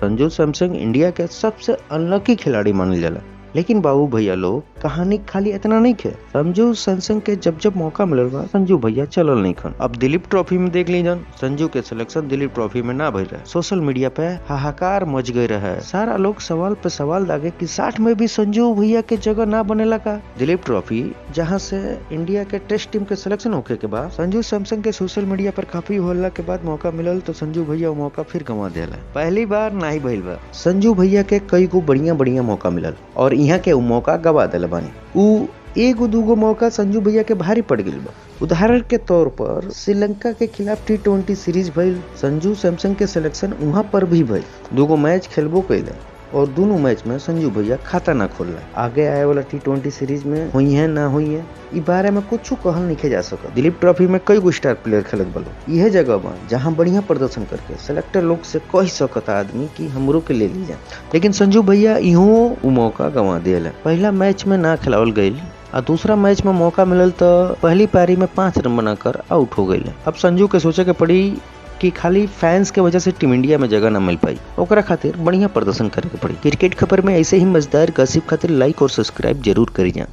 Sanju Samson India के सबसे unlucky खिलाड़ी मानल जाला। लेकिन बाबू भैया लोग कहानी खाली इतना नहीं खे। संजू सैमसन के जब जब मौका मिलल बा संजू भैया चलल नहीं खन। अब दिलीप ट्रॉफी में देख लीजन, संजू के सिलेक्शन दिलीप ट्रॉफी में ना भइल रहे। सोशल मीडिया पे हाहाकार मच गई रहे। सारा लोग सवाल पे सवाल दागे कि 60 में भी संजू भैया के जगह ना बनेला का। दिलीप ट्रॉफी जहाँ से इंडिया के टेस्ट टीम के सिलेक्शन होके के बाद संजू सैमसन के सोशल मीडिया पर काफी होला के बाद मौका मिलल तो संजू भैया वो मौका फिर गंवा देला। पहली बार नहीं भइल बा। संजू भैया के कई गो बढ़िया मौका मिलल और यहाँ के मौका गवा दिल बानी। उ एगो दूगो मौका संजू भैया के भारी पड़ गई बा। उदाहरण के तौर पर श्रीलंका के खिलाफ T20 सीरीज भइल, संजू सैमसन के सिलेक्शन वहां पर भी भइल। दूगो मैच खेलबो कैले और दोनों मैच में संजू भैया खाता ना खोलला। आगे आए वाला T20 सीरीज में हुई है ना हुई है इ बारे में कुछ कहल नहीं जा सका। दिलीप ट्रॉफी में कई गो स्टार प्लेयर खेलत बलो। यह जगह बा जहाँ बढ़िया प्रदर्शन करके सेलेक्टर लोग से कह सकता आदमी कि हमरो के ले लीजा। लेकिन संजू भैया इहो मौका गंवा दिया। पहला मैच में ना खिलावल गई और दूसरा मैच में मौका मिलल तो पहली पारी में 5 रन बनाकर आउट हो गई। अब संजू के सोचे के पड़ी कि खाली फैंस के वजह से टीम इंडिया में जगह न मिल पाई, ओकरा खातिर बढ़िया प्रदर्शन करे के पड़ी। क्रिकेट खबर में ऐसे ही मजेदार गसिप खातिर लाइक और सब्सक्राइब जरूर करी जा।